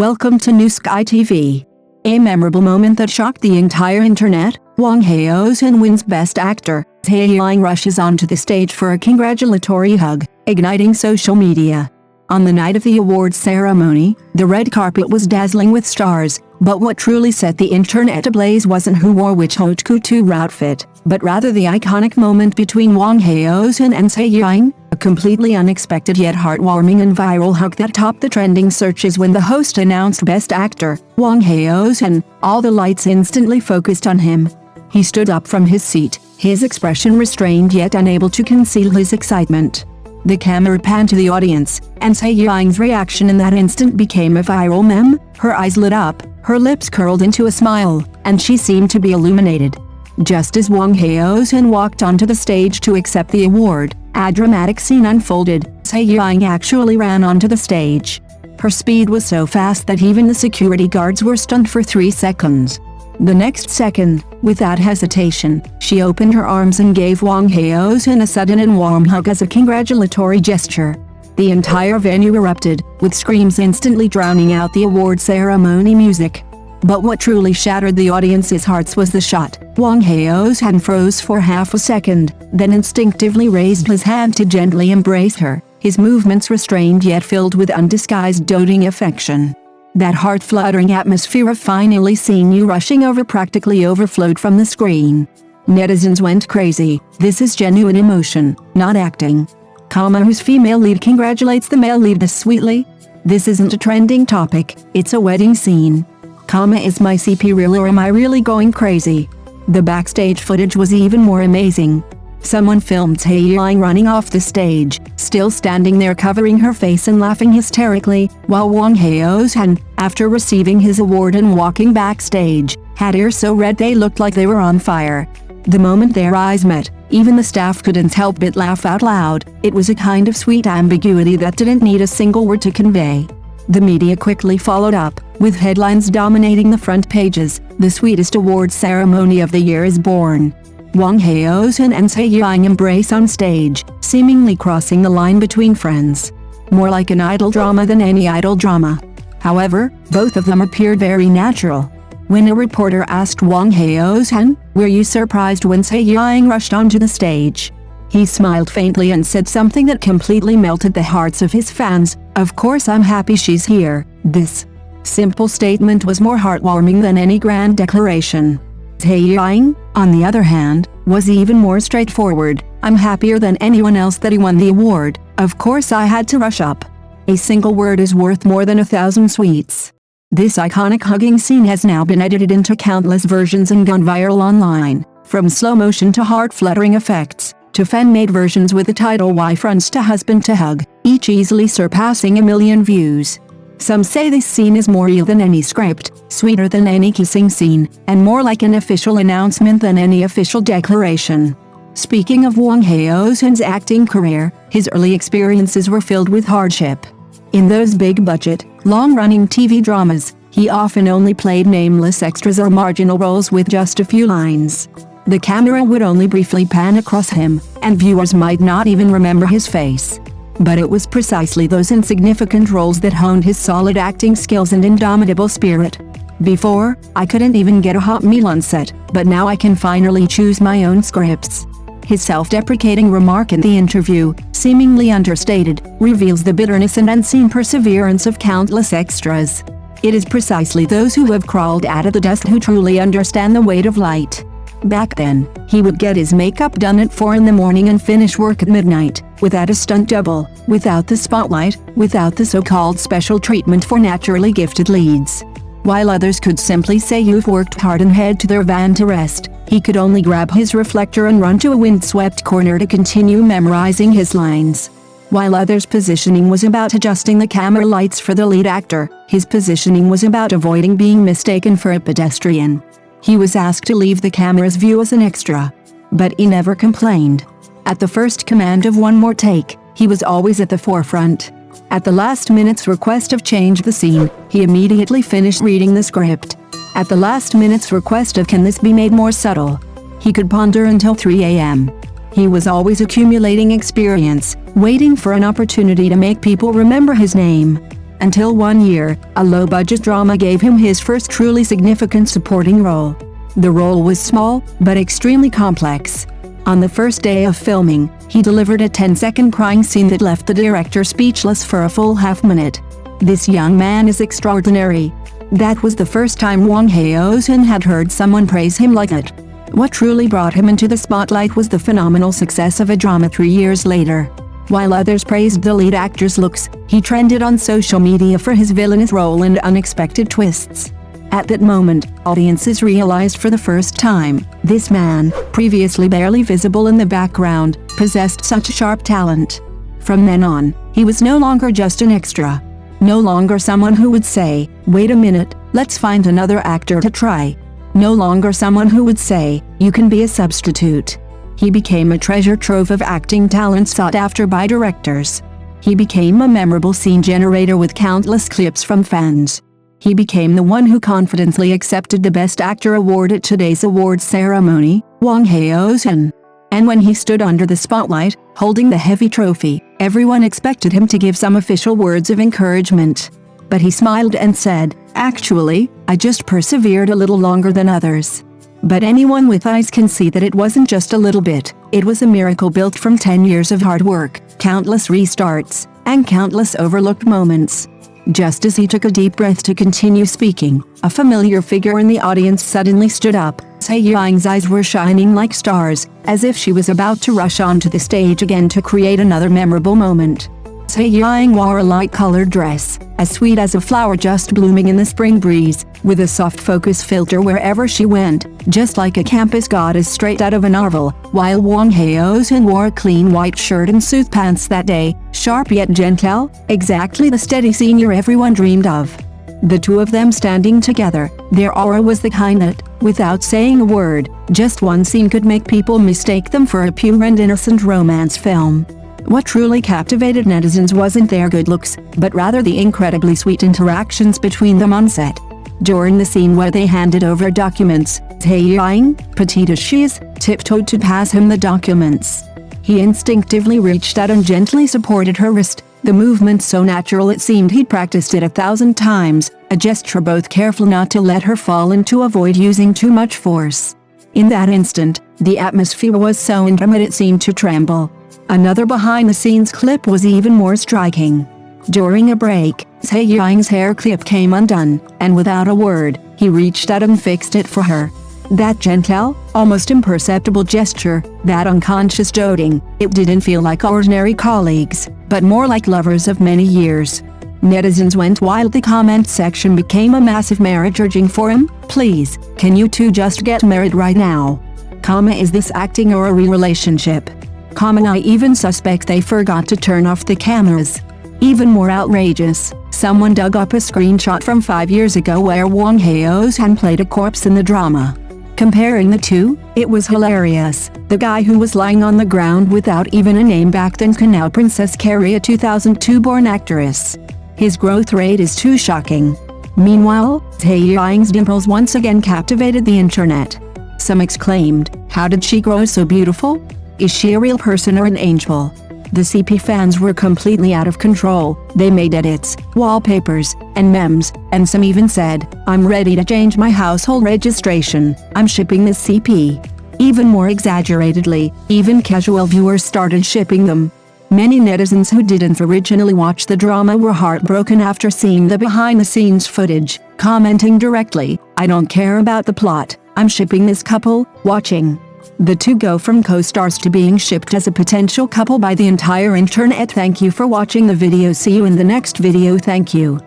Welcome to New Sky TV. A memorable moment that shocked the entire internet. Wang Haozhen wins Best Actor. Zhai Yiying rushes onto the stage for a congratulatory hug, igniting social media. On the night of the awards ceremony, the red carpet was dazzling with stars, but what truly set the internet ablaze wasn't who wore which haute couture outfit, but rather the iconic moment between Wang Haozhen and Zhai Yiying, a completely unexpected yet heartwarming and viral hug that topped the trending searches when the host announced Best Actor, Wang Haozhen. All the lights instantly focused on him. He stood up from his seat, his expression restrained yet unable to conceal his excitement. The camera panned to the audience, and Zhai Yiying's reaction in that instant became a viral meme. Her eyes lit up, her lips curled into a smile, and she seemed to be illuminated. Just as Wang Haozhen walked onto the stage to accept the award, a dramatic scene unfolded. Zhai Yiying actually ran onto the stage. Her speed was so fast that even the security guards were stunned for 3 seconds. The next second, without hesitation, she opened her arms and gave Wang Haozhen a sudden and warm hug as a congratulatory gesture. The entire venue erupted, with screams instantly drowning out the award ceremony music. But what truly shattered the audience's hearts was the shot. Wang Haozhen froze for half a second, then instinctively raised his hand to gently embrace her, his movements restrained yet filled with undisguised doting affection. That heart-fluttering atmosphere of finally seeing you rushing over practically overflowed from the screen. Netizens went crazy. This is genuine emotion, not acting. Whose female lead congratulates the male lead this sweetly? This isn't a trending topic, it's a wedding scene. Is my CP real or am I really going crazy? The backstage footage was even more amazing. Someone filmed Zhai Yiying running off the stage, still standing there covering her face and laughing hysterically, while Wang Haozhen, after receiving his award and walking backstage, had ears so red they looked like they were on fire. The moment their eyes met, even the staff couldn't help but laugh out loud. It was a kind of sweet ambiguity that didn't need a single word to convey. The media quickly followed up, with headlines dominating the front pages. The sweetest award ceremony of the year is born. Wang Haozhen and Zhai Yiying embrace on stage, seemingly crossing the line between friends. More like an idol drama than any idol drama. However, both of them appeared very natural. When a reporter asked Wang Haozhen, "Were you surprised when Zhai Yiying rushed onto the stage?" he smiled faintly and said something that completely melted the hearts of his fans. "Of course I'm happy she's here." This simple statement was more heartwarming than any grand declaration. Zhai Yiying, on the other hand, was even more straightforward. "I'm happier than anyone else that he won the award. Of course I had to rush up." A single word is worth more than 1,000 sweets. This iconic hugging scene has now been edited into countless versions and gone viral online, from slow motion to heart-fluttering effects, to fan-made versions with the title "Wife Runs to Husband to Hug," each easily surpassing 1 million views. Some say this scene is more real than any script, sweeter than any kissing scene, and more like an official announcement than any official declaration. Speaking of Wang Haozhen's acting career, his early experiences were filled with hardship. In those big-budget, long-running TV dramas, he often only played nameless extras or marginal roles with just a few lines. The camera would only briefly pan across him, and viewers might not even remember his face. But it was precisely those insignificant roles that honed his solid acting skills and indomitable spirit. "Before, I couldn't even get a hot meal on set, but now I can finally choose my own scripts." His self-deprecating remark in the interview, seemingly understated, reveals the bitterness and unseen perseverance of countless extras. It is precisely those who have crawled out of the dust who truly understand the weight of light. Back then, he would get his makeup done at 4 in the morning and finish work at midnight, without a stunt double, without the spotlight, without the so-called special treatment for naturally gifted leads. While others could simply say "you've worked hard" and head to their van to rest, he could only grab his reflector and run to a windswept corner to continue memorizing his lines. While others' positioning was about adjusting the camera lights for the lead actor, his positioning was about avoiding being mistaken for a pedestrian. He was asked to leave the camera's view as an extra. But he never complained. At the first command of "one more take," he was always at the forefront. At the last minute's request of "change the scene," he immediately finished reading the script. At the last minute's request of "can this be made more subtle?" he could ponder until 3 a.m. He was always accumulating experience, waiting for an opportunity to make people remember his name. Until 1 year, a low-budget drama gave him his first truly significant supporting role. The role was small, but extremely complex. On the first day of filming, he delivered a 10-second crying scene that left the director speechless for a full half-minute. This young man is extraordinary. That was the first time Wang Haozhen had heard someone praise him like that. What truly brought him into the spotlight was the phenomenal success of a drama 3 years later. While others praised the lead actor's looks, he trended on social media for his villainous role and unexpected twists. At that moment, audiences realized for the first time, this man, previously barely visible in the background, possessed such sharp talent. From then on, he was no longer just an extra. No longer someone who would say, "Wait a minute, let's find another actor to try." No longer someone who would say, "You can be a substitute." He became a treasure trove of acting talent sought after by directors. He became a memorable scene generator with countless clips from fans. He became the one who confidently accepted the Best Actor award at today's awards ceremony, Wang Haozhen. And when he stood under the spotlight, holding the heavy trophy, everyone expected him to give some official words of encouragement. But he smiled and said, "Actually, I just persevered a little longer than others." But anyone with eyes can see that it wasn't just a little bit, it was a miracle built from 10 years of hard work, countless restarts, and countless overlooked moments. Just as he took a deep breath to continue speaking, a familiar figure in the audience suddenly stood up. Zhai Yiying's eyes were shining like stars, as if she was about to rush onto the stage again to create another memorable moment. Zhai Yiying wore a light-colored dress, as sweet as a flower just blooming in the spring breeze, with a soft focus filter wherever she went, just like a campus goddess straight out of a novel, while Wang Haozhen wore a clean white shirt and suit pants that day, sharp yet gentle, exactly the steady senior everyone dreamed of. The two of them standing together, their aura was the kind that, without saying a word, just one scene could make people mistake them for a pure and innocent romance film. What truly captivated netizens wasn't their good looks, but rather the incredibly sweet interactions between them on set. During the scene where they handed over documents, Zhai Yiying, petite as she is, tiptoed to pass him the documents. He instinctively reached out and gently supported her wrist, the movement so natural it seemed he'd practiced it 1,000 times, a gesture both careful not to let her fall into avoid using too much force. In that instant, the atmosphere was so intimate it seemed to tremble. Another behind-the-scenes clip was even more striking. During a break, Zhai Yiying's hair clip came undone, and without a word, he reached out and fixed it for her. That gentle, almost imperceptible gesture, that unconscious doting, it didn't feel like ordinary colleagues, but more like lovers of many years. Netizens went wild. The comment section became a massive marriage urging for him. "Please, can you two just get married right now? Is this acting or a real relationship? I even suspect they forgot to turn off the cameras." Even more outrageous, someone dug up a screenshot from 5 years ago where Wang Haozhen played a corpse in the drama. Comparing the two, it was hilarious. The guy who was lying on the ground without even a name back then can now Princess Carrie, a 2002-born actress. His growth rate is too shocking. Meanwhile, Zhai Yiying's dimples once again captivated the internet. Some exclaimed, "How did she grow so beautiful? Is she a real person or an angel?" The CP fans were completely out of control. They made edits, wallpapers, and memes, and some even said, "I'm ready to change my household registration. I'm shipping this CP." Even more exaggeratedly, even casual viewers started shipping them. Many netizens who didn't originally watch the drama were heartbroken after seeing the behind-the-scenes footage, commenting directly, "I don't care about the plot, I'm shipping this couple." Watching the two go from co-stars to being shipped as a potential couple by the entire internet. Thank you for watching the video. See you in the next video. Thank you.